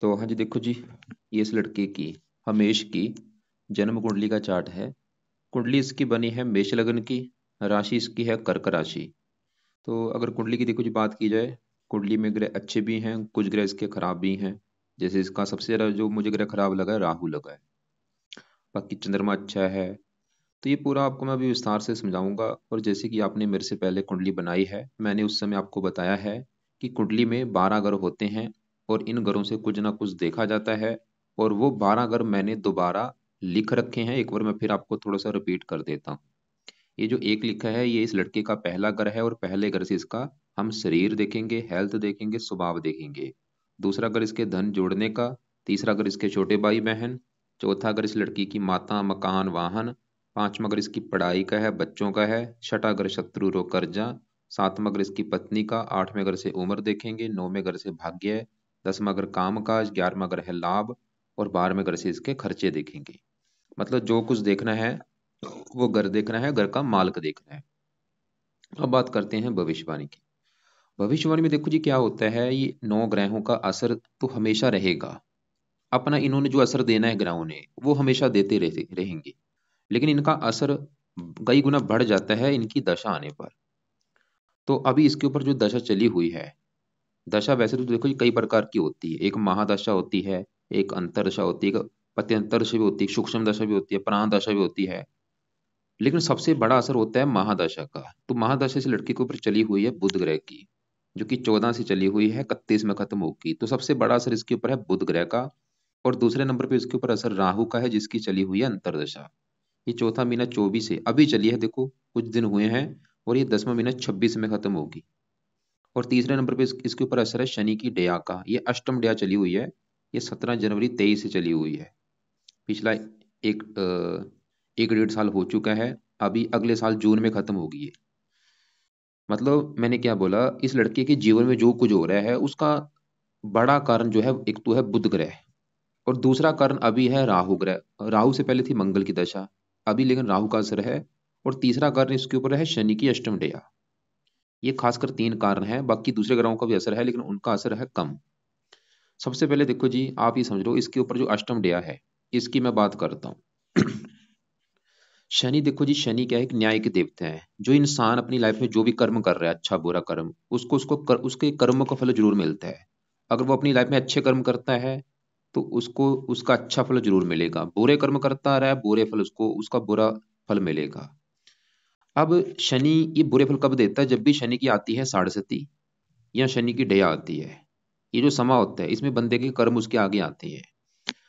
तो हाँ जी, देखो जी, ये इस लड़के की, हमेश की जन्म कुंडली का चार्ट है। कुंडली इसकी बनी है मेष लग्न की। राशि इसकी है कर्क राशि। तो अगर कुंडली की देखो जी बात की जाए, कुंडली में ग्रह अच्छे भी हैं, कुछ ग्रह इसके खराब भी हैं। जैसे इसका सबसे ज़्यादा जो मुझे ग्रह खराब लगा है, राहु लगा है। बाकी चंद्रमा अच्छा है। तो ये पूरा आपको मैं अभी विस्तार से समझाऊंगा। और जैसे कि आपने मेरे से पहले कुंडली बनाई है, मैंने उस समय आपको बताया है कि कुंडली में 12 ग्रह होते हैं और इन ग्रहों से कुछ ना कुछ देखा जाता है। और वो 12 ग्रह मैंने दोबारा लिख रखे हैं। एक बार मैं फिर आपको थोड़ा सा रिपीट कर देता हूँ। ये जो एक लिखा है, ये इस लड़के का पहला ग्रह है और पहले ग्रह से इसका हम शरीर देखेंगे, हेल्थ देखेंगे, स्वभाव देखेंगे। दूसरा ग्रह इसके धन जोड़ने का। तीसरा ग्रह इसके छोटे भाई बहन। चौथा ग्रह इस लड़की की माता, मकान, वाहन। पांचवा ग्रह इसकी पढ़ाई का है, बच्चों का है। छठा ग्रह शत्रु, रोग, कर्जा। सातवां ग्रह इसकी पत्नी का। आठवें ग्रह से उम्र देखेंगे। नौवें ग्रह से भाग्य है। 10वां ग्रह काम काज। 11वां ग्रह है लाभ। और 12वें ग्रह से इसके खर्चे देखेंगे। मतलब जो कुछ देखना है वो घर देखना है, घर का मालिक देखना है। अब बात करते हैं भविष्यवाणी की। भविष्यवाणी में देखो जी क्या होता है, ये 9 ग्रहों का असर तो हमेशा रहेगा। अपना इन्होंने जो असर देना है ग्रहों ने, वो हमेशा देते रहेंगे। लेकिन इनका असर कई गुना बढ़ जाता है इनकी दशा आने पर। तो अभी इसके ऊपर जो दशा चली हुई है, दशा वैसे तो देखो जी कई प्रकार की होती है। एक महादशा होती है, एक अंतरदशा होती है, एक पत्यंतर दशा भी होती है, सूक्ष्म दशा भी होती है, प्राण दशा भी होती है। लेकिन सबसे बड़ा असर होता है महादशा का। तो महादशा इस लड़की के ऊपर चली हुई है बुध ग्रह की, जो कि 14 से चली हुई है, 31 में खत्म होगी। तो सबसे बड़ा असर इसके ऊपर है बुध ग्रह का। और दूसरे नंबर पे इसके ऊपर असर राहु का है, जिसकी चली हुई है अंतरदशा। ये चौथा महीना 24 से अभी चली है, देखो कुछ दिन हुए हैं। और ये 10वां महीना 26 में खत्म होगी। और तीसरे नंबर पे इसके ऊपर असर है शनि की डया का। ये अष्टम डया चली हुई है। ये 17 जनवरी 23 से चली हुई है। पिछला एक 1 डेढ़ साल हो चुका है। अभी अगले साल जून में खत्म होगी ये। मतलब मैंने क्या बोला, इस लड़के के जीवन में जो कुछ हो रहा है उसका बड़ा कारण जो है, एक तो है बुध ग्रह। और दूसरा कारण अभी है राहु ग्रह। राहु से पहले थी मंगल की दशा, अभी लेकिन राहु का असर है। और तीसरा कारण इसके ऊपर है शनि की अष्टम डेया। ये खासकर 3 कारण हैं। बाकी दूसरे ग्रहों का भी असर है, लेकिन उनका असर है कम। सबसे पहले देखो जी, आप ये समझ लो, इसके ऊपर जो अष्टम डेया है, इसकी मैं बात करता हूँ। शनि, देखो जी, शनि क्या है, एक न्याय के देवता है। जो इंसान अपनी लाइफ में जो भी कर्म कर रहा है, अच्छा बुरा कर्म, उसके कर्मों का फल जरूर मिलता है। अगर वो अपनी लाइफ में अच्छे कर्म करता है तो उसको उसका अच्छा फल जरूर मिलेगा। बुरे कर्म करता रहा है, बुरे फल उसको उसका बुरा फल मिलेगा। अब शनि ये बुरे फल कब देता है? जब भी शनि की आती है साढ़े या शनि की डया आती है। ये जो समा होता है, इसमें बंदे के कर्म उसके आगे आते हैं।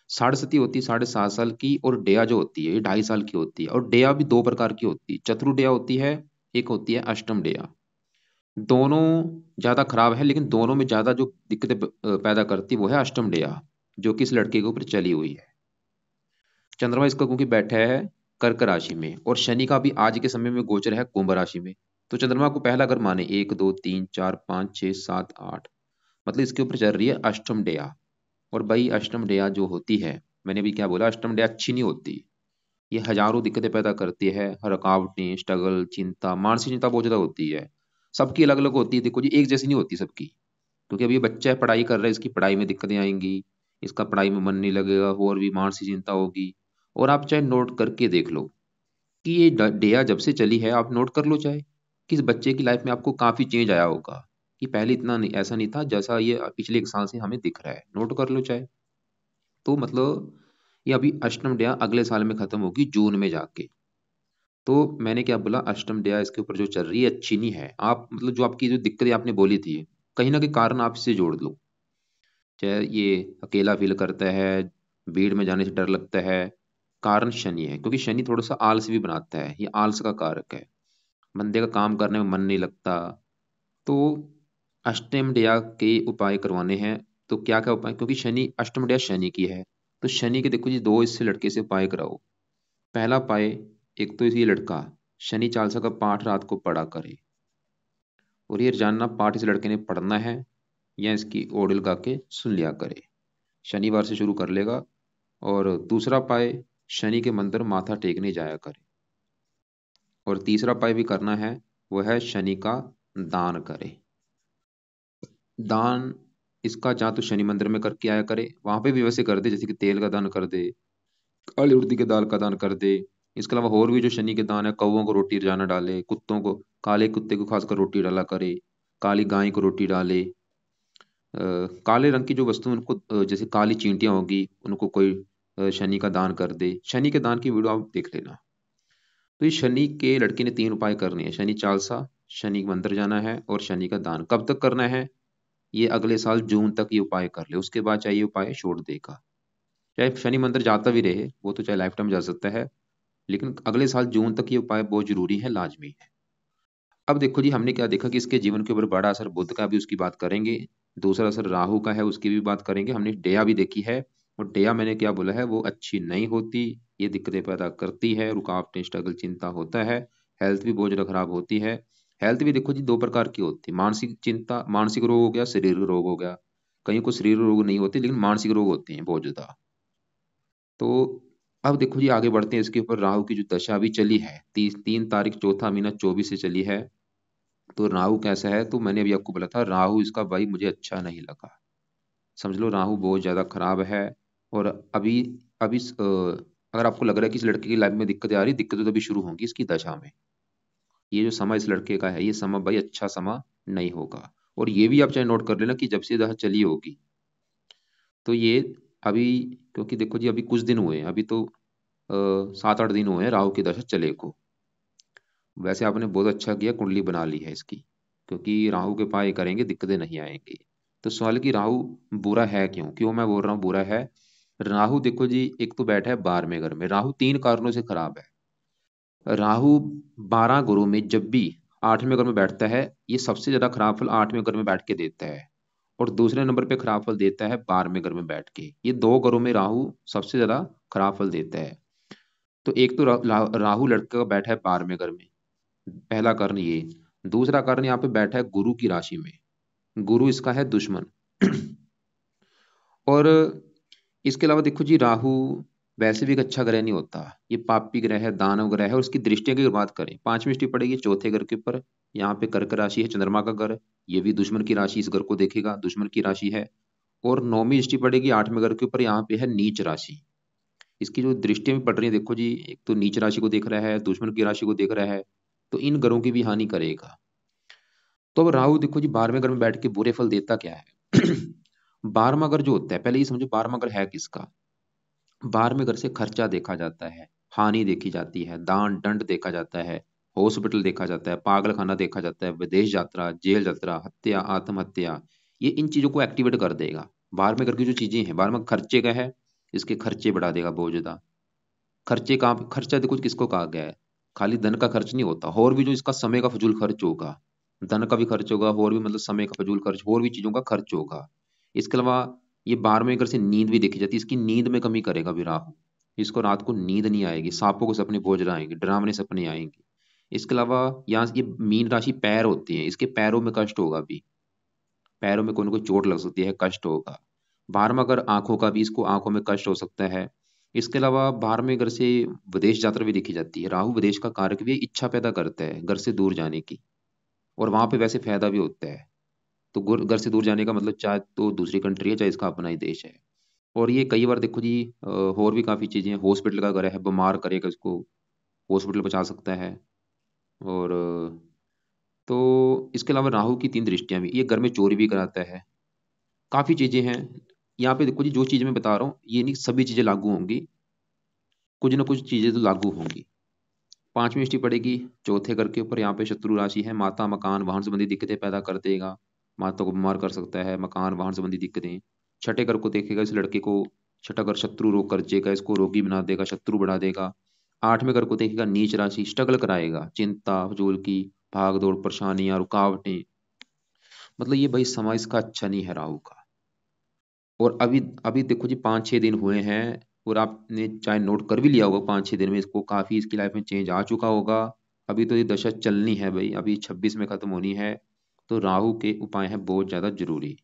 साढ़े होती है 7.5 साल की, और डेया जो होती है ये 2.5 साल की होती है। और डेया भी 2 प्रकार की होती है, चतुर डेया होती है, एक होती है अष्टम डेया। दोनों ज्यादा खराब है, लेकिन दोनों में ज्यादा जो दिक्कतें पैदा करती है वो है अष्टम डेया, जो कि इस लड़के के ऊपर चली हुई है। चंद्रमा इसका क्योंकि बैठा है कर्क राशि में, और शनि का भी आज के समय में गोचर है कुंभ राशि में। तो चंद्रमा को पहला घर माने, 1 2 3 4 5 6 7 8। मतलब इसके ऊपर चल रही है अष्टम डेया। और भाई अष्टम डेया जो होती है, मैंने भी क्या बोला, अष्टम डेया अच्छी नहीं होती। ये हजारों दिक्कतें पैदा करती है, रुकावटें, स्ट्रगल, चिंता, मानसिक चिंता बहुत ज्यादा होती है। सबकी अलग अलग होती है, देखो जी, एक जैसी नहीं होती सबकी। क्योंकि अभी ये बच्चा है, पढ़ाई कर रहा है, इसकी पढ़ाई में दिक्कतें आएंगी, इसका पढ़ाई में मन नहीं लगेगा, और भी मानसिक चिंता होगी। और आप चाहे नोट करके देख लो कि ये डेया जब से चली है, आप नोट कर लो चाहे, किस बच्चे की लाइफ में आपको काफी चेंज आया होगा। कि पहले इतना नहीं, ऐसा नहीं था जैसा ये पिछले 1 साल से हमें दिख रहा है। नोट कर लो चाहे। तो मतलब ये अभी अष्टम डेया अगले साल में खत्म होगी, जून में जाके। तो मैंने क्या बोला, अष्टम डेया इसके ऊपर जो चल रही है अच्छी नहीं है। आप मतलब जो आपकी जो दिक्कतें आपने बोली थी, कहीं ना कहीं कारण आप इससे जोड़ लो। चाहे ये अकेला फील करता है, भीड़ में जाने से डर लगता है, कारण शनि है। क्योंकि शनि थोड़ा सा आलस भी बनाता है, ये आलस का कारक है। बंदे का काम करने में मन नहीं लगता। तो अष्टम डेया के उपाय करवाने हैं। तो क्या क्या उपाय, क्योंकि शनि अष्टम डेया शनि की है। तो शनि के देखो जी, दो इससे लड़के से उपाय कराओ। पहला उपाय, एक तो ये लड़का शनि चालीसा का पाठ रात को पढ़ा करे। और ये जानना, पाठ इस लड़के ने पढ़ना है या इसकी ऑडियो लगा के सुन लिया करे। शनिवार से शुरू कर लेगा। और दूसरा उपाय, शनि के मंदिर माथा टेकने जाया करे। और तीसरा उपाय भी करना है, वो है शनि का दान करे। दान इसका ਜਾਂ तो शनि मंदिर में करके आया करे, वहां पे भी वैसे कर दे, जैसे कि तेल का दान कर दे, काली उड़दी के दाल का दान कर दे। इसके अलावा और भी जो शनि के दान है, कौवों को रोटी रोजाना डाले, कुत्तों को, काले कुत्ते को खासकर रोटी डाला करे, काली गाय को रोटी डाले। काले रंग की जो वस्तु उनको, जैसे काली चींटियां होगी, उनको कोई शनि का दान कर दे। शनि के दान की वीडियो आप देख लेना। तो ये शनि के लड़के ने 3 उपाय करने हैं: शनि चालसा, शनि मंदिर जाना है, और शनि का दान। कब तक करना है? ये अगले साल जून तक ये उपाय कर ले, उसके बाद चाहिए उपाय छोड़ देगा। चाहे शनि मंदिर जाता भी रहे, वो तो चाहे लाइफ टाइम जा सकता है, लेकिन अगले साल जून तक ये उपाय बहुत जरूरी है, लाजमी है। अब देखो जी, हमने क्या देखा कि इसके जीवन के ऊपर बड़ा असर बुध का भी, उसकी बात करेंगे। दूसरा असर राहु का है, उसकी भी बात करेंगे। हमने डेया भी देखी है, और डेया मैंने क्या बोला है, वो अच्छी नहीं होती। ये दिक्कतें पैदा करती है, रुकावटें, स्ट्रगल, चिंता होता है। हेल्थ भी बहुत ज्यादा खराब होती है। हेल्थ भी देखो जी 2 प्रकार की होती है: मानसिक चिंता, मानसिक रोग हो गया, शारीरिक रोग हो गया। कहीं को शारीरिक रोग नहीं होते, लेकिन मानसिक रोग होते हैं बहुत ज्यादा। तो अब देखो जी, आगे बढ़ते हैं इसके ऊपर। राहु की जो दशा अभी चली है, 3 तारीख चौथा महीना 24 से चली है। तो राहु कैसा है, तो मैंने अभी आपको बोला था, राहु इसका भाई मुझे अच्छा नहीं लगा। समझ लो राहु बहुत ज्यादा खराब है। और अभी अभी अगर आपको लग रहा है कि इस लड़के की लाइफ में दिक्कतें आ रही, दिक्कतें तो अभी शुरू होंगी इसकी दशा में। ये जो समय इस लड़के का है, ये समय भाई अच्छा समय नहीं होगा। और ये भी आप चाहे नोट कर लेना कि जब से दशा चली होगी, तो ये अभी, क्योंकि देखो जी अभी कुछ दिन हुए हैं, अभी तो 7-8 दिन हुए हैं राहु की दशा चले को। वैसे आपने बहुत अच्छा किया, कुंडली बना ली है इसकी, क्योंकि राहु के पाए करेंगे, दिक्कतें नहीं आएंगी। तो सवाल कि राहु बुरा है क्यों, क्यों मैं बोल रहा हूँ बुरा है। राहु देखो जी, एक तो बैठा है 12वें घर में। राहु 3 कारणों से खराब है। राहु 12 घरों में जब भी 8वें घर में बैठता है, ये सबसे ज्यादा खराब फल 8वें घर में बैठ के देता है। और दूसरे नंबर पे खराब फल देता है 12वें घर में बैठ के। ये 2 घरों में राहु सबसे ज्यादा खराब फल देता है। तो एक तो राहु लड़का बैठा है 12वें घर में, पहला कारण ये। दूसरा कारण यहाँ पे बैठा है गुरु की राशि में। गुरु इसका है दुश्मन। और इसके अलावा देखो जी, राहु वैसे भी एक अच्छा ग्रह नहीं होता। ये पापी ग्रह है, दानव ग्रह है। और उसकी दृष्टियों की बात करें, 5वीं दृष्टि पड़ेगी चौथे घर के ऊपर। यहाँ पे कर्क राशि है, चंद्रमा का घर। ये भी दुश्मन की राशि, इस घर को देखेगा, दुश्मन की राशि है। और 9वीं दृष्टि पड़ेगी 8वें घर के ऊपर, यहाँ पे है नीच राशि। इसकी जो दृष्टियां भी पड़ रही है, देखो जी, एक तो नीच राशि को देख रहा है, दुश्मन की राशि को देख रहा है। तो इन ग्रहों की भी हानि करेगा। तो अब राहु देखो जी 12वें घर में बैठ के बुरे फल देता क्या है। 12वां घर जो होता है, पहले ये समझो 12वां घर है किसका। 12वें घर से खर्चा देखा जाता है, हानि देखी जाती है, दान दंड देखा जाता है, हॉस्पिटल देखा जाता है, पागल खाना देखा जाता है, विदेश यात्रा, जेल यात्रा, हत्या, आत्महत्या। ये इन चीजों को एक्टिवेट कर देगा। 12वें घर की जो चीजें हैं, 12वां खर्चे का है, इसके खर्चे बढ़ा देगा बहुत ज्यादा। खर्चे कहाँ पे, खर्चा देखो किसको कहा गया है, खाली धन का खर्च नहीं होता, और भी जो इसका समय का फजूल खर्च होगा। धन का भी खर्च होगा, और भी मतलब समय का फजूल खर्च, और भी चीजों का खर्च होगा। इसके अलावा ये 12वें घर से नींद भी देखी जाती है, इसकी नींद में कमी करेगा भी राहु। इसको रात को नींद नहीं आएगी, सांपों के सपने बहुत ज्यादा आएंगे, डरावने सपने आएंगे। इसके अलावा यहाँ ये मीन राशि पैर होती है, इसके पैरों में कष्ट होगा भी। पैरों में कोई ना कोई चोट लग सकती है, कष्ट होगा। 12वां घर आंखों का भी, इसको आंखों में कष्ट हो सकता है। इसके अलावा 12वें घर से विदेश यात्रा भी देखी जाती है। राहु विदेश का कारक भी है, इच्छा पैदा करता है घर से दूर जाने की। और वहां पे वैसे फायदा भी होता है। तो घर से दूर जाने का मतलब, चाहे तो दूसरी कंट्री है, चाहे इसका अपना ही देश है। और ये कई बार देखो जी, और भी काफी चीजें हैं। हॉस्पिटल का घर है, बीमार करेगा इसको, हॉस्पिटल पहुंचा सकता है। और तो इसके अलावा राहु की 3 दृष्टियां भी, ये घर में चोरी भी कराता है। काफी चीजें हैं। यहाँ पे देखो जी, जो चीजें मैं बता रहा हूँ, ये नहीं सभी चीजें लागू होंगी, कुछ ना कुछ चीजें तो लागू होंगी। 5वीं दृष्टि पड़ेगी चौथे घर के ऊपर, यहाँ पे शत्रु राशि है। माता, मकान, वाहन संबंधी दिक्कतें पैदा कर देगा। माता को बीमार कर सकता है, मकान, वाहन संबंधी दिक्कतें। छठे घर को देखेगा इस लड़के को, छठा घर शत्रु रोग कर देगा, इसको रोगी बना देगा, शत्रु बढ़ा देगा। 8वें घर को देखेगा नीच राशि, स्ट्रगल कराएगा, चिंता, फजूल की भाग दौड़, परेशानियां, रुकावटें। मतलब ये भाई समय इसका अच्छा नहीं है राहु का। और अभी अभी देखो जी 5-6 दिन हुए हैं, और आपने चाहे नोट कर भी लिया होगा, 5-6 दिन में इसको काफी इसकी लाइफ में चेंज आ चुका होगा। अभी तो ये दशा चलनी है भाई, अभी 26 में खत्म होनी है। तो राहु के उपाय हैं बहुत ज्यादा जरूरी।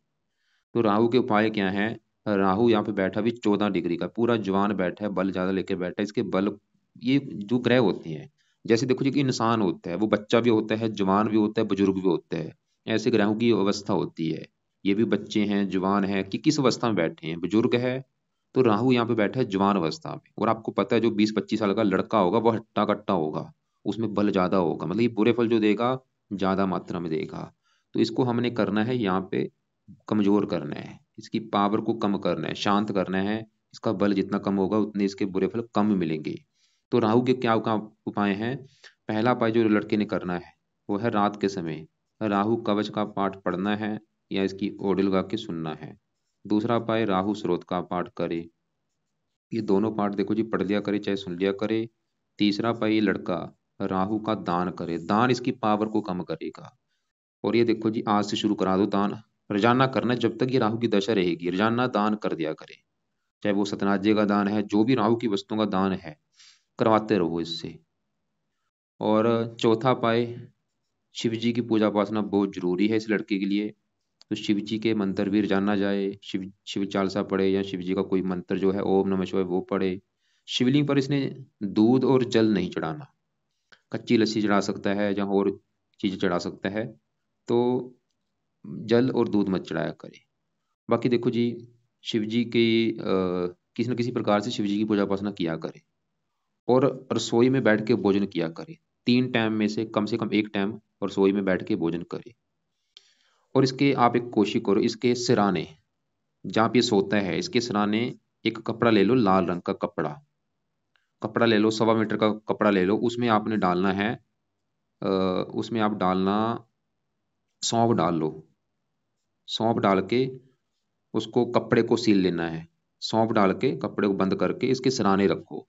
तो राहु के उपाय क्या हैं? राहु यहाँ पे बैठा भी 14 डिग्री का, पूरा जवान बैठा है, बल ज्यादा लेके बैठा है। इसके बल, ये जो ग्रह होते हैं, जैसे देखो जी कि इंसान होता है, वो बच्चा भी होता है, जवान भी होता है, बुजुर्ग भी होता है। ऐसे ग्रहों की अवस्था होती है। ये भी बच्चे हैं, जवान है, कि किस अवस्था में बैठे हैं, बुजुर्ग है, तो राहु यहाँ पे बैठा है जवान अवस्था में। और आपको पता है जो 20-25 साल का लड़का होगा वो हट्टा कट्टा होगा, उसमें बल ज्यादा होगा, मतलब ये बुरे फल जो देगा ज्यादा मात्रा में देगा। तो इसको हमने करना है यहाँ पे, कमजोर करना है, इसकी पावर को कम करना है, शांत करना है। इसका बल जितना कम होगा उतने इसके बुरे फल कम मिलेंगे। तो राहु के क्या उपाय हैं? पहला उपाय जो लड़के ने करना है वो है रात के समय राहु कवच का पाठ पढ़ना है या इसकी ऑडियो लगा के सुनना है। दूसरा उपाय राहु स्रोत का पाठ करे। ये दोनों पाठ देखो जी, पढ़ लिया करे चाहे सुन लिया करे। तीसरा उपाय, ये लड़का राहु का दान करे, दान इसकी पावर को कम करेगा। और ये देखो जी, आज से शुरू करा दो दान, रोजाना करना, जब तक ये राहु की दशा रहेगी रोजाना दान कर दिया करे। चाहे वो सतनाज्य का दान है, जो भी राहु की वस्तुओं का दान है, करवाते रहो इससे। और चौथा पाए, शिव जी की पूजा उपासना बहुत जरूरी है इस लड़के के लिए। तो शिव जी के मंत्र भी रोजाना जाए, शिव शिव चालीसा पढ़े या शिव जी का कोई मंत्र जो है ओम नमः शिवाय वो पढ़े। शिवलिंग पर इसने दूध और जल नहीं चढ़ाना, कच्ची लस्सी चढ़ा सकता है या और चीजें चढ़ा सकता है, तो जल और दूध मत चढ़ाया करे। बाकी देखो जी, शिव जी की किसी न किसी प्रकार से शिव जी की पूजा उपासना किया करे। और रसोई में बैठ के भोजन किया करे, 3 टाइम में से कम एक टाइम रसोई में बैठ के भोजन करे। और इसके आप एक कोशिश करो, इसके सिराने जहाँ पे ये सोता है इसके सिराने एक कपड़ा ले लो, लाल रंग का कपड़ा, कपड़ा ले लो, 1.25 मीटर का कपड़ा ले लो, उसमें आपने डालना है उसमें आप डालना, सौंफ डाल लो, सौंफ डाल के उसको कपड़े को सील लेना है। सौंफ डाल के कपड़े को बंद करके इसके सिराने रखो,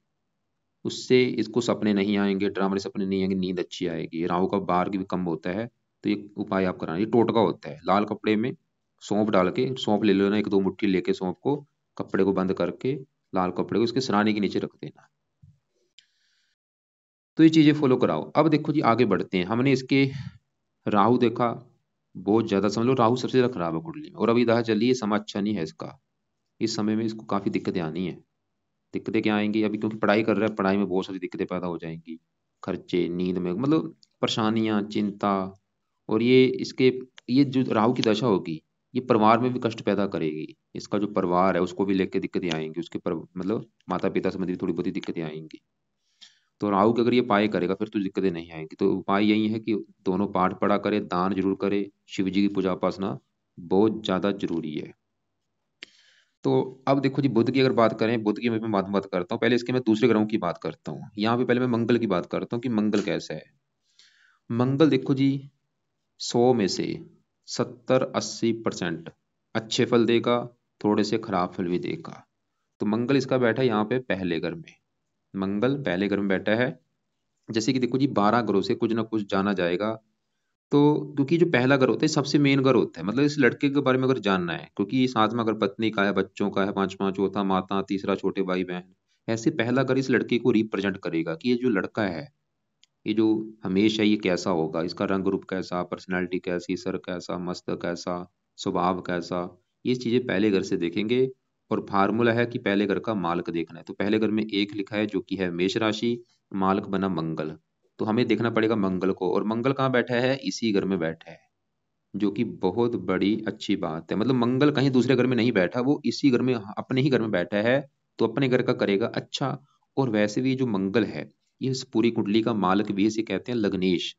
उससे इसको सपने नहीं आएंगे, डरावने सपने नहीं आएंगे, नींद अच्छी आएगी, राहु का बार भी कम होता है। तो ये उपाय आप कराना, ये टोटका होता है, लाल कपड़े में सौंफ डाल के, सौंफ ले लेना 1-2 मुट्ठी लेके, सौंफ को कपड़े को बंद करके लाल कपड़े को इसके सिराने के नीचे रख देना। तो ये चीजें फॉलो कराओ। अब देखो जी, आगे बढ़ते हैं। हमने इसके राहु देखा, बहुत ज्यादा समझ लो राहु सबसे ज्यादा खराब है कुंडली में, और अभी दशा चली है, समय अच्छा नहीं है इसका। इस समय में इसको काफी दिक्कतें आनी है। दिक्कतें क्या आएंगी अभी, क्योंकि पढ़ाई कर रहा है, पढ़ाई में बहुत सारी दिक्कतें पैदा हो जाएंगी, खर्चे, नींद में, मतलब परेशानियां, चिंता। और ये इसके, ये जो राहु की दशा होगी ये परिवार में भी कष्ट पैदा करेगी। इसका जो परिवार है उसको भी लेके दिक्कतें आएंगी, उसके पर मतलब माता पिता संबंधी थोड़ी बहुत दिक्कतें आएंगी। तो राहु के अगर ये उपाय करेगा फिर तो दिक्कतें नहीं आएंगी। तो उपाय यही है कि दोनों पाठ पढ़ा करे, दान जरूर करे, शिव जी की पूजा उपासना बहुत ज्यादा जरूरी है। तो अब देखो जी, बुध की अगर बात करें, बुध की मैं बात करता हूँ, पहले इसके मैं दूसरे ग्रहों की बात करता हूँ। यहाँ पे पहले मैं मंगल की बात करता हूँ कि मंगल कैसा है। मंगल देखो जी, 100 में से 70-80% अच्छे फल देगा, थोड़े से खराब फल भी देगा। तो मंगल इसका बैठा है यहाँ पे पहले घर में, मंगल पहले घर में बैठा है। जैसे कि देखो जी, 12 ग्रहों से कुछ ना कुछ जाना जाएगा। तो क्योंकि जो पहला घर होता है सबसे मेन घर होता है, मतलब इस लड़के के बारे में अगर जानना है, क्योंकि साथ में अगर पत्नी का है, बच्चों का है, पांचवा चौथा माता, तीसरा छोटे भाई बहन, ऐसे पहला घर इस लड़के को रिप्रेजेंट करेगा कि ये जो लड़का है, ये जो हमेशा ये कैसा होगा, इसका रंग रूप कैसा, पर्सनैलिटी कैसी, सर कैसा, मस्तक कैसा, स्वभाव कैसा, ये चीजें पहले घर से देखेंगे। और फार्मूला है कि पहले घर का मालक देखना है। तो पहले घर में एक लिखा है जो कि है मेष राशि, मालक बना मंगल। तो हमें देखना पड़ेगा मंगल को, और मंगल कहाँ बैठा है, इसी घर में बैठा है, जो कि बहुत बड़ी अच्छी बात है। मतलब मंगल कहीं दूसरे घर में नहीं बैठा, वो इसी घर में, अपने ही घर में बैठा है। तो अपने घर का करेगा अच्छा। और वैसे भी जो मंगल है, ये इस पूरी कुंडली का मालक भी है, इसे कहते हैं लग्नेश।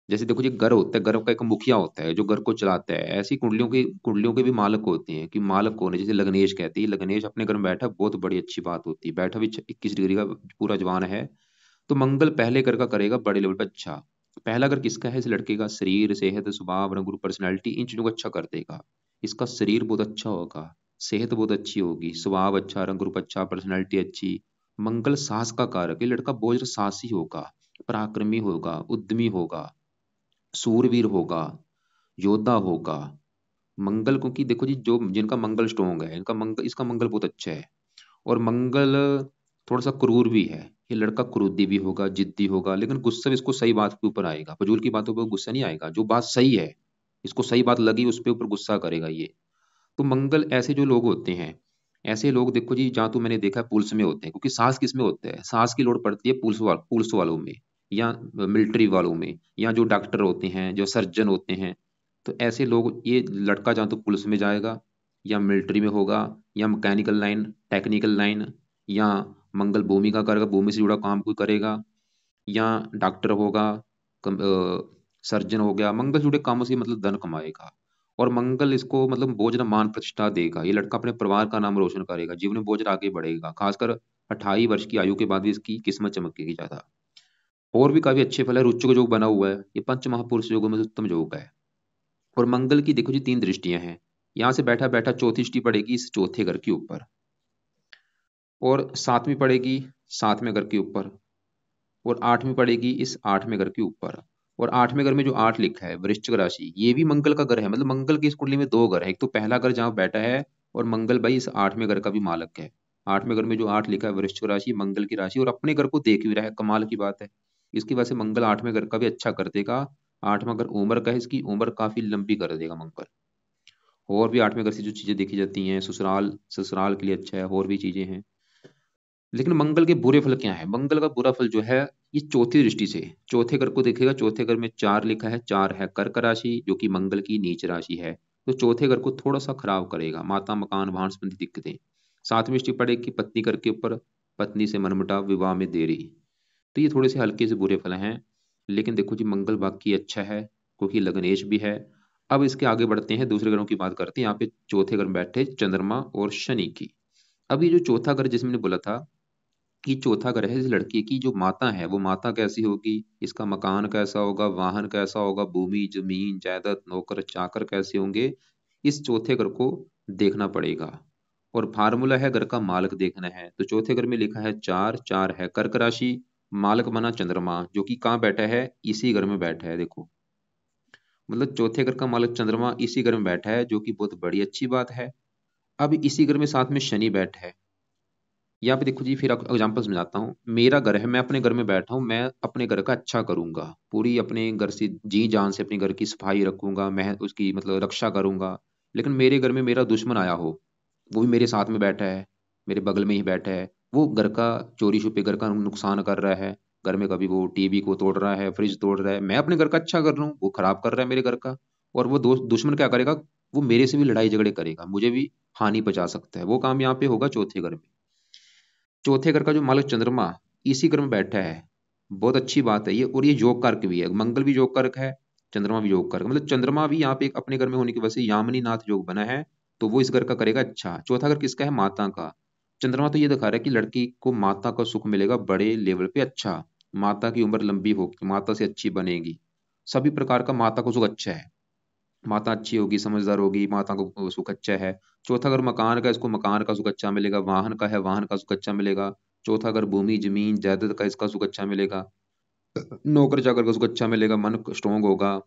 जैसे देखो जी, घर होता है, घर का एक मुखिया होता है जो घर को चलाता है, ऐसी कुंडलियों के भी मालक होते हैं, कि मालक कौन है, जैसे लग्नेश कहते हैं, लग्नेश अपने घर में बैठा, बहुत बड़ी अच्छी बात होती है, बैठा भी 21 डिग्री का पूरा जवान है। तो मंगल पहले घर का करेगा बड़े लेवल पर अच्छा। पहला घर किसका है, इस लड़के का शरीर, सेहत, स्वभाव, रंग रूप, पर्सनैलिटी, इन चीजों को अच्छा कर देगा। इसका शरीर बहुत अच्छा होगा, सेहत बहुत अच्छी होगी, स्वभाव अच्छा, रंग रूप अच्छा, पर्सनैलिटी अच्छी। मंगल साहस का कारक है, ये लड़का बहुत ज्यादा साहसी होगा, पराक्रमी होगा, उद्यमी होगा, सूरवीर होगा, योद्धा होगा। मंगल, क्योंकि देखो जी, जो जिनका मंगल स्ट्रोंग है, इनका मंगल, इसका मंगल बहुत अच्छा है। और मंगल थोड़ा सा क्रूर भी है, ये लड़का क्रोधी भी होगा, जिद्दी होगा, लेकिन गुस्सा भी इसको सही बात के ऊपर आएगा, फजूल की बातों पर गुस्सा नहीं आएगा, जो बात सही है, इसको सही बात लगी उस पे ऊपर गुस्सा करेगा ये। तो मंगल ऐसे जो लोग होते हैं, ऐसे लोग देखो जी, जहाँ तो मैंने देखा है पुलिस में होते हैं, क्योंकि सास किस में होता है, सास की लोड़ पड़ती है पुलिस वालों में, या मिलिट्री वालों में, या जो डॉक्टर होते हैं, जो सर्जन होते हैं, तो ऐसे लोग, ये लड़का जहाँ तो पुलिस में जाएगा, या मिलिट्री में होगा, या मैकेनिकल लाइन, टेक्निकल लाइन, या मंगल भूमि का करेगा, भूमि से जुड़ा काम कोई करेगा, या डॉक्टर होगा, सर्जन हो गया, मंगल से जुड़े कामों से मतलब धन कमाएगा। और मंगल इसको मतलब बहुत ज्यादा मान प्रतिष्ठा देगा। ये लड़का अपने परिवार का नाम रोशन करेगा, जीवन में बहुत ज्यादा आगे बढ़ेगा। खासकर 28 वर्ष की आयु के बाद भी इसकी किस्मत चमकेगी ज्यादा। और भी काफी अच्छे फल है। रुच्च योग बना हुआ है, ये पंच महापुरुष योगों में से उत्तम योग है। और मंगल की देखो जी 3 दृष्टियां हैं। यहाँ से बैठा बैठा चौथी दृष्टि पड़ेगी इस चौथे घर के ऊपर, और सातवीं पड़ेगी 7वें घर के ऊपर, और 8वीं पड़ेगी इस 8वें घर के ऊपर। और 8वें घर में जो 8 लिखा है वृश्चिक राशि, ये भी मंगल का घर है। मतलब मंगल की इस कुंडली में 2 घर है, एक तो पहला घर जहाँ बैठा है, और मंगल भाई इस 8वें घर का भी मालक है। 8वें घर में जो 8 लिखा है वृश्चिक राशि, मंगल की राशि, और अपने घर को देख भी रहा है, कमाल की बात है। इसकी वजह से मंगल 8वें घर का भी अच्छा कर देगा। 8वां घर उम्र का है, इसकी उम्र काफी लंबी कर देगा मंगल। और भी 8वें घर से जो चीजें देखी जाती हैं, ससुराल, ससुराल के लिए अच्छा है, और भी चीजें हैं। लेकिन मंगल के बुरे फल क्या है? मंगल का बुरा फल जो है, ये चौथी दृष्टि से चौथे घर को देखेगा। चौथे घर में 4 लिखा है, 4 है कर्क राशि, जो कि मंगल की नीच राशि है। तो चौथे घर को थोड़ा सा खराब करेगा, माता मकान वाहन संबंधी दिक्कतें। 7वीं दृष्टि पड़ेगी पत्नी घर के ऊपर, पत्नी से मनमुटाव, विवाह में देरी। तो ये थोड़े से हल्के से बुरे फल हैं। लेकिन देखो जी मंगल बाकी अच्छा है, क्योंकि लग्नेश भी है। अब इसके आगे बढ़ते हैं, दूसरे ग्रहों की बात करते हैं। यहाँ पे चौथे घर में बैठे चंद्रमा और शनि की। अब ये जो चौथा घर जिसमें बोला था कि चौथा घर है, इस लड़के की जो माता है वो माता कैसी होगी, इसका मकान कैसा होगा, वाहन कैसा होगा, भूमि जमीन जायदाद नौकर चाकर कैसे होंगे, इस चौथे घर को देखना पड़ेगा। और फार्मूला है घर का मालक देखना है। तो चौथे घर में लिखा है 4, 4 है कर्क राशि, मालक बना चंद्रमा, जो कि कहाँ बैठा है, इसी घर में बैठा है। देखो मतलब चौथे घर का मालक चंद्रमा इसी घर में बैठा है, जो कि बहुत बड़ी अच्छी बात है। अब इसी घर में साथ में शनि बैठा है। यहाँ पे देखो जी, फिर एग्जाम्पल समझाता हूँ। मेरा घर है, मैं अपने घर में बैठा हूँ, मैं अपने घर का अच्छा करूंगा, पूरी अपने घर से जी जान से अपने घर की सफाई रखूंगा, मैं उसकी मतलब रक्षा करूंगा। लेकिन मेरे घर में मेरा दुश्मन आया हो, वो भी मेरे साथ में बैठा है, मेरे बगल में ही बैठा है, वो घर का चोरी छुपे घर का नुकसान कर रहा है। घर में कभी वो टीवी को तोड़ रहा है, फ्रिज तोड़ रहा है, मैं अपने घर का अच्छा कर रहा हूँ, वो खराब कर रहा है मेरे घर का। और वो दुश्मन क्या करेगा, वो मेरे से भी लड़ाई झगड़े करेगा, मुझे भी हानि पहुंचा सकता है। वो काम यहाँ पे होगा चौथे घर में। चौथे घर का जो मालक चंद्रमा इसी घर में बैठा है, बहुत अच्छी बात है ये। और ये योग कारक भी है, मंगल भी योग कारक है, चंद्रमा भी योग कारक, मतलब चंद्रमा भी यहाँ पे एक अपने घर में होने की वजह से यामिनी नाथ योग बना है। तो वो इस घर का करेगा अच्छा। चौथा घर किसका है, माता का। चंद्रमा तो ये दिखा रहा है कि लड़की को माता का सुख मिलेगा बड़े लेवल पे, अच्छा, माता की उम्र लंबी होगी, माता से अच्छी बनेगी, सभी प्रकार का माता को सुख अच्छा है। माता अच्छी होगी, समझदार होगी, माता को सुख अच्छा है। चौथा घर मकान का, इसको मकान का सुख अच्छा मिलेगा। वाहन का है, वाहन का सुख अच्छा मिलेगा। चौथा घर भूमि जमीन जायदाद का, इसका सुख अच्छा मिलेगा। नौकर चाकर का सुख अच्छा मिलेगा, मन स्ट्रोंग होगा।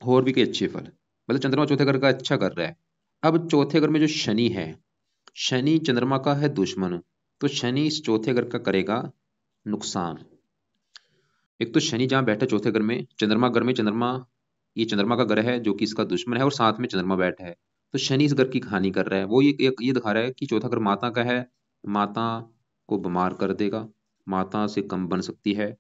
और भी कई अच्छे फल, मतलब चंद्रमा चौथे घर का अच्छा कर रहा है। अब चौथे घर में जो शनि है, शनि चंद्रमा का है दुश्मन। तो शनि इस चौथे घर का करेगा नुकसान। एक तो शनि जहाँ बैठा है चौथे घर में, चंद्रमा घर में, चंद्रमा ये चंद्रमा का ग्रह है जो कि इसका दुश्मन है, और साथ में चंद्रमा बैठा है। तो शनि इस घर की हानि कर रहा है। वो ये दिखा रहा है कि चौथा घर माता का है, माता को बीमार कर देगा, माता से कम बन सकती है।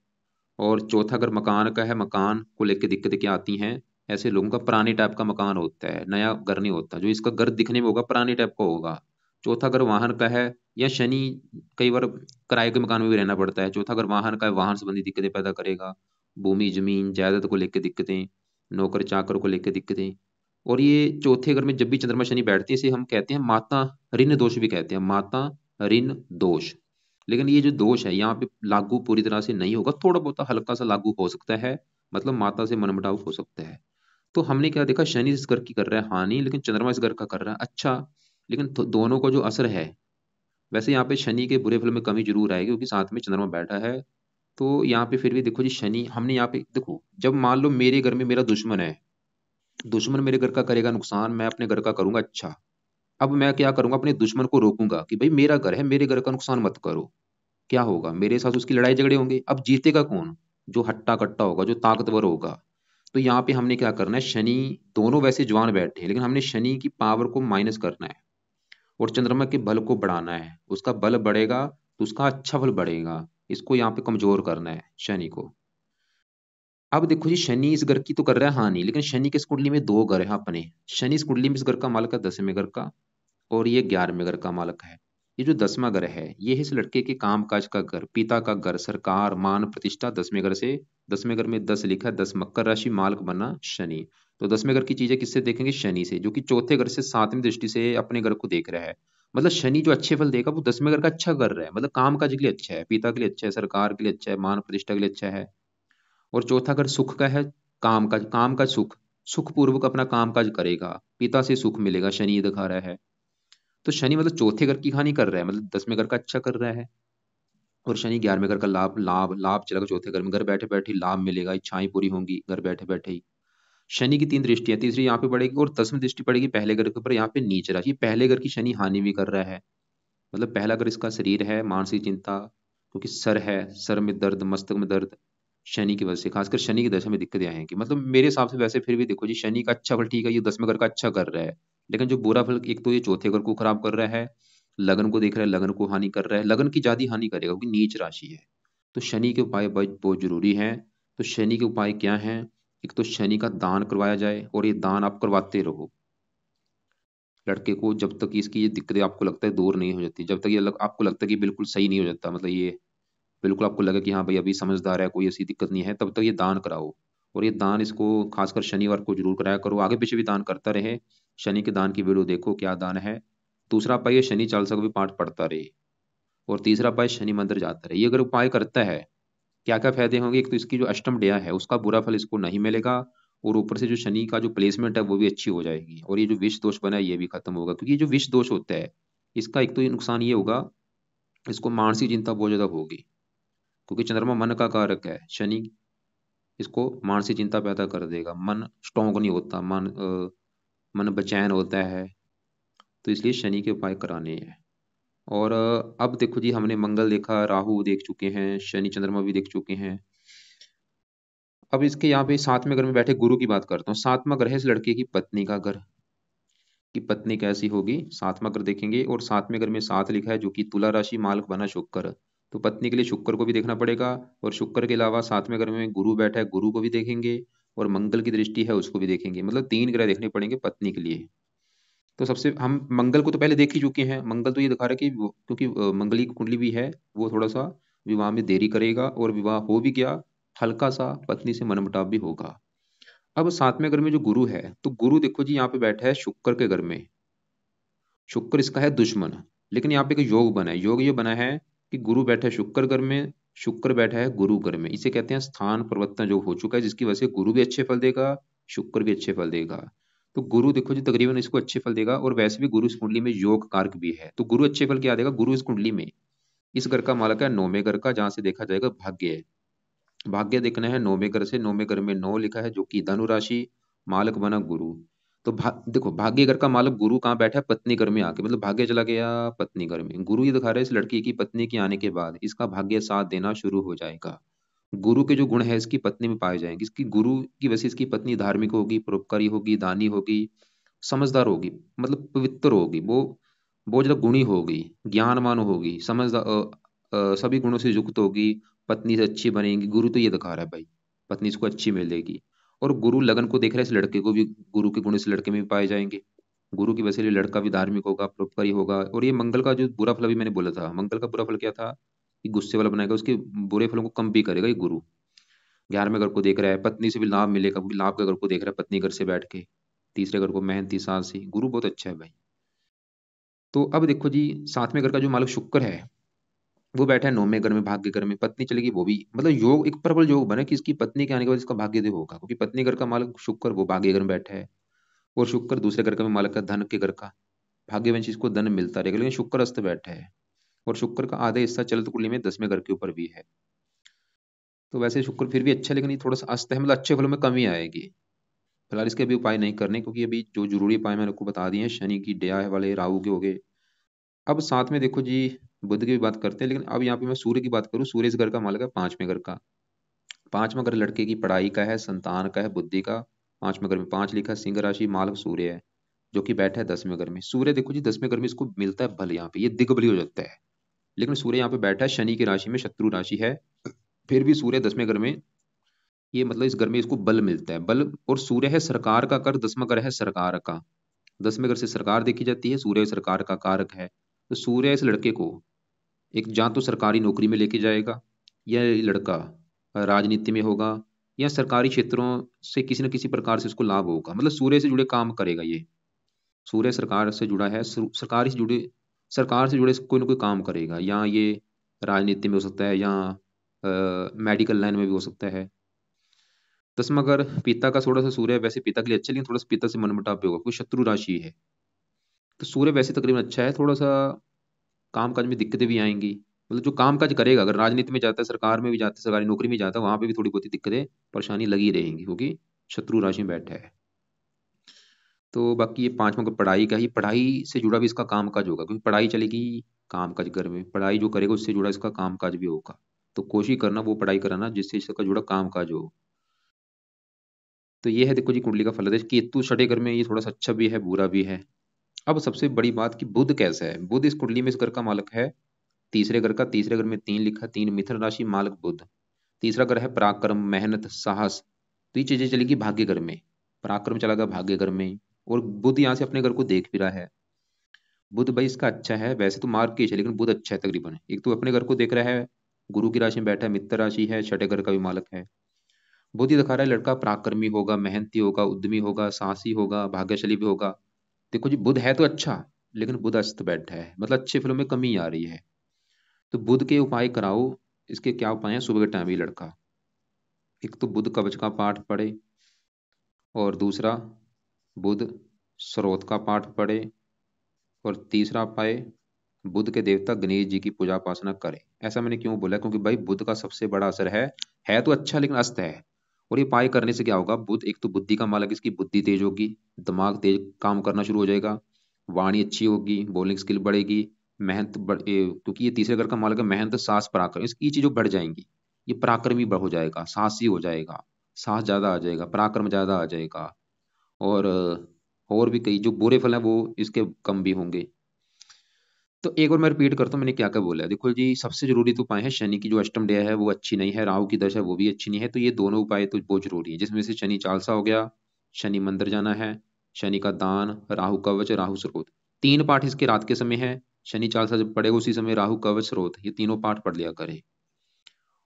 और चौथा घर मकान का है, मकान को लेकर दिक्कतें क्या आती हैं, ऐसे लोगों का पुराने टाइप का मकान होता है, नया घर नहीं होता। जो इसका घर दिखने में होगा पुराने टाइप का होगा। चौथा घर वाहन का है, या शनि कई बार किराए के मकान में भी रहना पड़ता है। चौथा घर वाहन का है, वाहन संबंधी दिक्कतें पैदा करेगा, भूमि जमीन जायदाद को लेकर दिक्कतें, नौकर चाकर को लेकर दिक्कतें। और ये चौथे घर में जब भी चंद्रमा शनि बैठते हैं, इसे हम कहते हैं माता ऋण दोष भी कहते हैं, माता ऋण दोष। लेकिन ये जो दोष है यहाँ पे लागू पूरी तरह से नहीं होगा, थोड़ा बहुत हल्का सा लागू हो सकता है। मतलब माता से मनमुटाव हो सकता है। तो हमने क्या देखा, शनि इस घर की कर रहा है हानि, लेकिन चंद्रमा इस घर का कर रहा है अच्छा। लेकिन दोनों का जो असर है, वैसे यहाँ पे शनि के बुरे फल में कमी जरूर आएगी, क्योंकि साथ में चंद्रमा बैठा है। तो यहाँ पे फिर भी देखो जी, शनि हमने यहाँ पे देखो, जब मान लो मेरे घर में मेरा दुश्मन है, दुश्मन मेरे घर का करेगा नुकसान, मैं अपने घर का करूंगा अच्छा। अब मैं क्या करूंगा, अपने दुश्मन को रोकूंगा कि भाई मेरा घर है, मेरे घर का नुकसान मत करो। क्या होगा, मेरे साथ उसकी लड़ाई झगड़े होंगे। अब जीतेगा कौन, जो हट्टा कट्टा होगा, जो ताकतवर होगा। तो यहाँ पे हमने क्या करना है, शनि दोनों वैसे जवान बैठे हैं, लेकिन हमने शनि की पावर को माइनस करना है, और चंद्रमा के बल को बढ़ाना है। उसका बल बढ़ेगा तो उसका अच्छा बल बढ़ेगा। इसको यहाँ पे कमजोर करना है शनि को। अब देखो जी, शनि इस घर की तो कर रहा है हानि, लेकिन शनि के इस कुंडली में दो घर है अपने। शनि इस कुंडली में इस घर का मालक है 10वें घर का, और ये 11वें घर का मालक है। ये जो 10वां घर है, ये है इस लड़के के काम काज का घर, पिता का घर, सरकार, मान प्रतिष्ठा। 10वें घर से, 10वें घर में 10 लिखा है, 10 मकर राशि, मालक बना शनि। तो 10वें घर की चीजें किससे देखेंगे? शनि से, जो कि चौथे घर से 7वीं दृष्टि से अपने घर को देख रहा है। मतलब शनि जो अच्छे फल देगा वो 10वें घर का अच्छा कर रहा है, मतलब काम काज के लिए अच्छा है, पिता के लिए अच्छा है, सरकार के लिए अच्छा है, मान प्रतिष्ठा के लिए अच्छा है। और चौथा घर सुख का है, काम का सुख, सुख पूर्वक अपना काम काज करेगा, पिता से सुख मिलेगा, शनि ये दिखा रहा है। तो शनि मतलब चौथे घर की हानि कर रहा है, मतलब 10वें घर का अच्छा कर रहा है। और शनि 11वें घर का लाभ लाभ लाभ चलेगा, चौथे घर में घर बैठे बैठे लाभ मिलेगा, इच्छाएं पूरी होंगी घर बैठे बैठे ही। शनि की 3 दृष्टियां, तीसरी यहाँ पे पड़ेगी और 10वीं दृष्टि पड़ेगी पहले घर के ऊपर, यहाँ पे नीच राशि, पहले घर की शनि हानि भी कर रहा है। मतलब पहला घर इसका शरीर है, मानसिक चिंता, क्योंकि सर है, सर में दर्द, मस्तक में दर्द, शनि की वजह से, खासकर शनि की दशा में दिक्कतें आएंगी। मतलब मेरे हिसाब से वैसे फिर भी देखो जी, शनि का अच्छा फल ठीक है, ये 10वें घर का अच्छा कर रहा है। लेकिन जो बुरा फल, एक तो ये चौथे घर को खराब कर रहा है, लगन को देख रहा है, लगन को हानि कर रहा है, लगन की ज्यादा हानि करेगा क्योंकि नीच राशि है। तो शनि के उपाय बहुत बहुत जरूरी है। तो शनि के उपाय क्या हैं? एक तो शनि का दान करवाया जाए, और ये दान आप करवाते रहो लड़के को, जब तक इसकी ये दिक्कतें आपको लगता है दूर नहीं हो जाती, जब तक आपको लगता है कि बिल्कुल सही नहीं हो जाता, मतलब ये बिल्कुल आपको लगे कि हाँ भाई अभी समझदार है, कोई ऐसी दिक्कत नहीं है, तब तक ये दान कराओ। और ये दान इसको खासकर शनिवार को जरूर कराया करो, आगे पीछे भी दान करता रहे। शनि के दान की वीडियो देखो क्या दान है। दूसरा उपाय, ये शनि चालीसा का भी पाठ पढ़ता रहे। और तीसरा उपाय, शनि मंदिर जाता रहे। ये अगर उपाय करता है, क्या क्या फायदे होंगे? एक तो इसकी जो अष्टम डेया है उसका बुरा फल इसको नहीं मिलेगा, और ऊपर से जो शनि का जो प्लेसमेंट है वो भी अच्छी हो जाएगी, और ये जो विष दोष बना है ये भी खत्म होगा। क्योंकि ये जो विष दोष होता है, इसका एक तो ये नुकसान ये होगा, इसको मानसिक चिंता बहुत ज्यादा होगी, क्योंकि चंद्रमा मन का कारक है, शनि इसको मानसिक चिंता पैदा कर देगा, मन स्ट्रोंग नहीं होता, मन बेचैन होता है। तो इसलिए शनि के उपाय कराने हैं। और अब देखो जी, हमने मंगल देखा, राहु देख चुके हैं, शनि चंद्रमा भी देख चुके हैं। अब इसके यहाँ पे 7वें घर में बैठे गुरु की बात करता हूँ। 7वां ग्रह है इस लड़के की पत्नी का घर, कि पत्नी कैसी होगी, 7वां घर देखेंगे। और 7वें घर में 7 लिखा है, जो कि तुला राशि, मालक बना शुक्र। तो पत्नी के लिए शुक्र को भी देखना पड़ेगा। और शुक्र के अलावा 7वें घर में गुरु बैठा है, गुरु को भी देखेंगे। और मंगल की दृष्टि है, उसको भी देखेंगे। मतलब 3 ग्रह देखने पड़ेंगे पत्नी के लिए। तो सबसे हम मंगल को तो पहले देख ही चुके हैं। मंगल तो ये दिखा रहा है कि क्योंकि मंगली की कुंडली भी है, वो थोड़ा सा विवाह में देरी करेगा, और विवाह हो भी गया, हल्का सा पत्नी से मनमुटाव भी होगा। अब 7वें घर में जो गुरु है, तो गुरु देखो जी यहाँ पे बैठा है शुक्र के घर में। शुक्र इसका है दुश्मन। लेकिन यहाँ पे एक योग बना है, योग ये बना है कि गुरु बैठा है शुक्र घर में, शुक्र बैठा है गुरु घर में। इसे कहते हैं स्थान परिवर्तन योग हो चुका है, जिसकी वजह से गुरु भी अच्छे फल देगा, शुक्र भी अच्छे फल देगा। तो गुरु देखो जी तकरीबन इसको अच्छे फल देगा, और वैसे भी गुरु इस कुंडली में योग कारक भी है। तो गुरु अच्छे फल क्या देगा? गुरु इस कुंडली में इस घर का मालक है 9वें घर का, जहां से देखा जाएगा भाग्य। भाग्य देखना है 9वें घर से। 9वें घर में 9 लिखा है, जो कि धनु राशि, मालक बना गुरु। तो देखो भाग्य घर का मालक गुरु कहाँ बैठा है? पत्नी घर में आके, मतलब भाग्य चला गया पत्नी घर में। गुरु ये दिखा रहा है इस लड़की की पत्नी के आने के बाद इसका भाग्य साथ देना शुरू हो जाएगा। गुरु के जो गुण है इसकी पत्नी में पाए जाएंगे। इसकी गुरु की वजह से इसकी पत्नी धार्मिक होगी, परोपकारी होगी, दानी होगी, समझदार होगी, मतलब पवित्र होगी, वो बहुत ज्यादा गुणी होगी, ज्ञानवान होगी, समझदार, सभी गुणों से युक्त होगी, पत्नी से अच्छी बनेगी। गुरु तो ये दिखा रहा है भाई, पत्नी इसको अच्छी मिलेगी। और गुरु लगन को देख रहा है इस लड़के को भी, गुरु के गुण इस लड़के में भी पाए जाएंगे। गुरु की वजह से ये लड़का भी धार्मिक होगा, परोपकारी होगा। और ये मंगल का जो बुरा फल अभी मैंने बोला था, मंगल का बुरा फल क्या था कि गुस्से वाला बनाएगा, उसके बुरे फलों को कम भी करेगा ये गुरु। 11वें घर को देख रहा है, पत्नी से भी लाभ मिलेगा, क्योंकि लाभ के घर को देख रहा है पत्नी घर से बैठ के। तीसरे घर को मेहनती साहसी, गुरु बहुत अच्छा है भाई। तो अब देखो जी, 7वें घर का जो मालक शुक्र है वो बैठा है 9वें घर में, भाग्य घर में। पत्नी चलेगी वो भी, मतलब योग एक प्रबल योग बना कि इसकी पत्नी के आने के बाद इसका भाग्य देव होगा, क्योंकि पत्नी घर का मालक शुक्र वो भाग्य घर में बैठा है। और शुक्र दूसरे घर का भी मालक है, धन के घर का। भाग्यवंश इसको धन मिलता रहेगा, लेकिन शुक्र अस्त बैठा है। और शुक्र का आधा हिस्सा चलित कुंडली में 10वें घर के ऊपर भी है। तो वैसे शुक्र फिर भी अच्छा है, लेकिन ये थोड़ा सा अस्त है, मतलब अच्छे फलों में कमी आएगी। फिलहाल इसके अभी उपाय नहीं करने, क्योंकि अभी जो जरूरी उपाय मैंने आपको बता दिए हैं, शनि की दया है वाले, राहु के हो गए। अब साथ में देखो जी, बुध की भी बात करते हैं, लेकिन अब यहाँ पे मैं सूर्य की बात करूँ। सूर्य इस घर का मालक है 5वें घर का। 5वां घर लड़के की पढ़ाई का है, संतान का है, बुद्धि का। 5वें घर में 5 लिखा, सिंह राशि, मालक सूर्य है, जो कि बैठा है 10वें घर में। सूर्य देखो जी 10वें घर में इसको मिलता है बल, यहाँ पे ये दिग्बली हो जाता है। लेकिन सूर्य यहाँ पे बैठा है शनि की राशि में, शत्रु राशि है, फिर भी सूर्य 10वें घर में ये मतलब इस घर में इसको बल मिलता है, बल। और सूर्य है सरकार का कर, 10वां घर है सरकार का। 10वें घर से सरकार देखी जाती है, सूर्य सरकार का कारक है। तो सूर्य इस लड़के को एक या तो सरकारी नौकरी में लेके जाएगा, या ये लड़का राजनीति में होगा, या सरकारी क्षेत्रों से किसी न किसी प्रकार से उसको लाभ होगा। मतलब सूर्य से जुड़े काम करेगा ये। सूर्य सरकार से जुड़ा है, सरकार से जुड़े कोई ना कोई काम करेगा, या ये राजनीति में हो सकता है, या मेडिकल लाइन में भी हो सकता है। 10वां घर पिता का, थोड़ा सा सूर्य वैसे पिता के लिए अच्छा, लेकिन थोड़ा सा पिता से मनमुटाव भी होगा, कोई शत्रु राशि है। तो सूर्य वैसे तकरीबन अच्छा है, थोड़ा सा काम काज में दिक्कतें भी आएंगी। मतलब जो काम काज करेगा, अगर राजनीति में जाता है, सरकार में भी जाता है, सरकारी नौकरी में जाता है, वहां पे भी थोड़ी बहुत दिक्कतें परेशानी लगी रहेंगी, क्योंकि शत्रु राशि में बैठा है। तो बाकी ये 5वां का पढ़ाई का ही, पढ़ाई से जुड़ा भी इसका काम काज होगा, क्योंकि पढ़ाई चलेगी काम काज घर में, पढ़ाई जो करेगा उससे जुड़ा इसका काम काज भी होगा। तो कोशिश करना वो पढ़ाई कराना जिससे इसका जुड़ा काम काज हो। तो ये है देखो जी कुंडली का फलादेश। केतु छठे घर में, ये थोड़ा सा अच्छा भी है बुरा भी है। अब सबसे बड़ी बात कि बुध कैसा है। बुध इस कुंडली में इस घर का मालक है, तीसरे घर का। तीसरे घर में 3 लिखा, 3 मिथुन राशि, मालक बुध। तीसरा घर है पराक्रम, मेहनत, साहस। तो ये चीजें चलेगी भाग्य घर में, पराक्रम चला गया भाग्य घर में। और बुध यहाँ से अपने घर को देख भी रहा है। बुध भाई इसका अच्छा है, वैसे तो मार्ग केश है, लेकिन बुध अच्छा है तकरीबन। एक तो अपने घर को देख रहा है, गुरु की राशि में बैठा है, मित्र राशि है, छठे घर का भी मालक है। बुध ही दिखा रहा है लड़का पराक्रमी होगा, मेहनती होगा, उद्यमी होगा, साहसी होगा, भाग्यशाली भी होगा। देखो जी बुध है तो अच्छा, लेकिन बुध अस्त बैठा है, मतलब अच्छे फलों में कमी आ रही है। तो बुध के उपाय कराओ। इसके क्या उपाय हैं? सुबह के टाइम ही लड़का एक तो बुध कवच का पाठ पढ़े, और दूसरा बुध स्रोत का पाठ पढ़े, और तीसरा उपाय बुध के देवता गणेश जी की पूजा उपासना करें। ऐसा मैंने क्यों बोला? क्योंकि भाई बुध का सबसे बड़ा असर है तो अच्छा लेकिन अस्त है। और ये उपाय करने से क्या होगा? बुध एक तो बुद्धि का मालक, इसकी बुद्धि तेज होगी, दिमाग तेज काम करना शुरू हो जाएगा, वाणी अच्छी होगी, बोलिंग स्किल बढ़ेगी, क्योंकि ये तीसरे घर का मालक है, मेहनत, साहस, पराक्रम, इसकी चीजों बढ़ जाएंगी। ये पराक्रमी हो जाएगा, साहसी हो जाएगा, साहस ज्यादा आ जाएगा, पराक्रम ज्यादा आ जाएगा। और और भी कई जो बुरे फल हैं वो इसके कम भी होंगे। तो एक बार मैं रिपीट करता हूँ मैंने क्या क्या बोला है। देखो जी सबसे जरूरी तो उपाय है, शनि की जो अष्टम दया है वो अच्छी नहीं है, राहु की दशा वो भी अच्छी नहीं है। तो ये दोनों उपाय तो बहुत जरूरी है, जिसमें से शनि चालसा हो गया, शनि मंदिर जाना है, शनि का दान, राहु कवच, राहु स्रोत। 3 पाठ इसके रात के समय है। शनि चालसा जब पढ़ेगा उसी समय राहु कवच स्रोत, ये तीनों पाठ पढ़ लिया करे।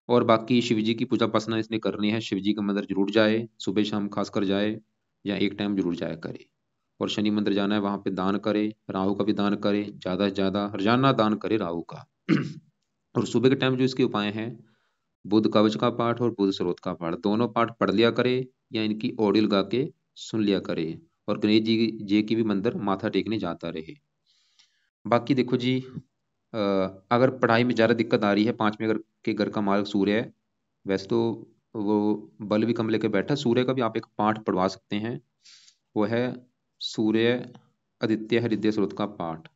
और बाकी शिव जी की पूजा उपासना इसने करनी है, शिव जी का मंदिर जरूर जाए, सुबह शाम खासकर जाए, या एक टाइम जरूर जाया करे। और शनि मंदिर जाना है, वहां पे दान करे, राहु का भी दान करे, ज्यादा से ज्यादा रोजाना दान करे राहु का। और सुबह के टाइम जो इसके उपाय हैं, बुध कवच का पाठ और बुध स्रोत का पाठ, दोनों पाठ पढ़ लिया करे, या इनकी ऑडियो लगा के सुन लिया करे। और गणेश जी की भी मंदिर माथा टेकने जाता रहे। बाकी देखो जी अगर पढ़ाई में ज्यादा दिक्कत आ रही है, 5वें घर के घर का मालक सूर्य है, वैसे तो वो बल भी कम लेके बैठा है। सूर्य का भी आप एक पाठ पढ़वा सकते हैं, वो है सूर्य आदित्य हृदय स्रोत का पाठ।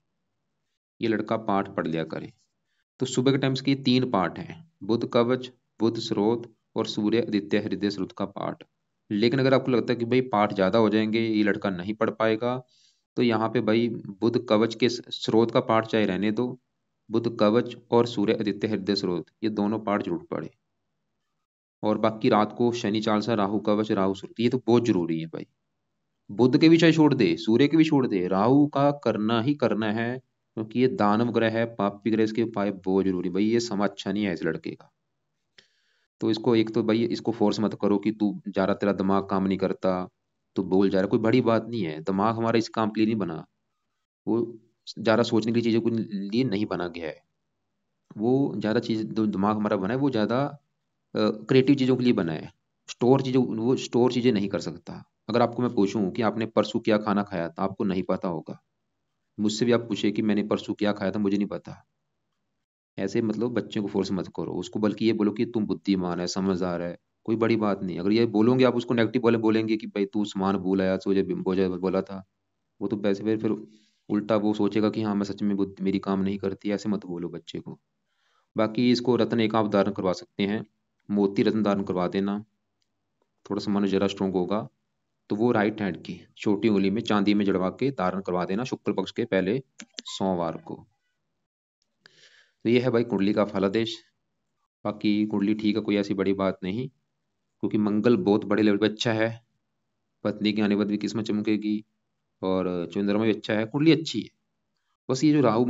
ये लड़का पाठ पढ़ लिया करे। तो सुबह के टाइम इसके 3 पाठ हैं, बुध कवच, बुध स्रोत, और सूर्य आदित्य हृदय स्रोत का पाठ। लेकिन अगर आपको लगता है कि भाई पाठ ज्यादा हो जाएंगे, ये लड़का नहीं पढ़ पाएगा, तो यहाँ पे भाई बुध कवच के स्रोत का पाठ चाहे रहने दो। बुध कवच और सूर्य आदित्य हृदय स्रोत ये दोनों पाठ जरूर पढ़े। और बाकी रात को शनि चालसा, राहु कवच, राहु स्रोत, ये तो बहुत जरूरी है भाई। बुध के भी चाहे छोड़ दे, सूर्य के भी छोड़ दे, राहु का करना ही करना है, क्योंकि ये दानव ग्रह है, पापी ग्रह, इसके उपाय बहुत जरूरी। भाई ये समा अच्छा नहीं है इस लड़के का। तो इसको एक तो भाई इसको फोर्स मत करो कि तू जा रहा, तेरा दिमाग काम नहीं करता, तू बोल जा रहा, कोई बड़ी बात नहीं है। दिमाग हमारा इस काम के लिए नहीं बना, वो ज्यादा सोचने की चीजों के लिए नहीं बना गया है। वो ज्यादा चीज जो दिमाग हमारा बना है वो ज्यादा क्रिएटिव चीजों के लिए बना है। वो स्टोर चीजें नहीं कर सकता। अगर आपको मैं पूछूं कि आपने परसों क्या खाना खाया था, आपको नहीं पता होगा। मुझसे भी आप पूछे कि मैंने परसों क्या खाया था, मुझे नहीं पता। ऐसे मतलब बच्चे को फोर्स मत करो उसको, बल्कि ये बोलो कि तुम बुद्धिमान है, समझदार है, कोई बड़ी बात नहीं। अगर ये बोलोगे आप उसको नेगेटिव बोलेंगे कि भाई तू सामान भूल आया, तुझे बोला था, वो तो वैसे फिर उल्टा वो सोचेगा कि हाँ मैं सच में बुद्धि मेरी काम नहीं करती। ऐसे मत बोलो बच्चे को। बाकी इसको रत्न एक आप धारण करवा सकते हैं, मोती रत्न धारण करवा देना, थोड़ा सा मन जरा स्ट्रोंग होगा। तो वो राइट हैंड की छोटी उंगली में चांदी में जड़वा के धारण करवा देना, शुक्ल पक्ष के पहले सोमवार को। तो ये है भाई कुंडली का फलादेश। बाकी कुंडली ठीक है, कोई ऐसी बड़ी बात नहीं। क्योंकि मंगल बहुत बड़े लेवल पे अच्छा है। पत्नी के आने के बाद भी किस्मत चमकेगी और चंद्रमा भी अच्छा है, कुंडली अच्छी है। बस ये जो राहु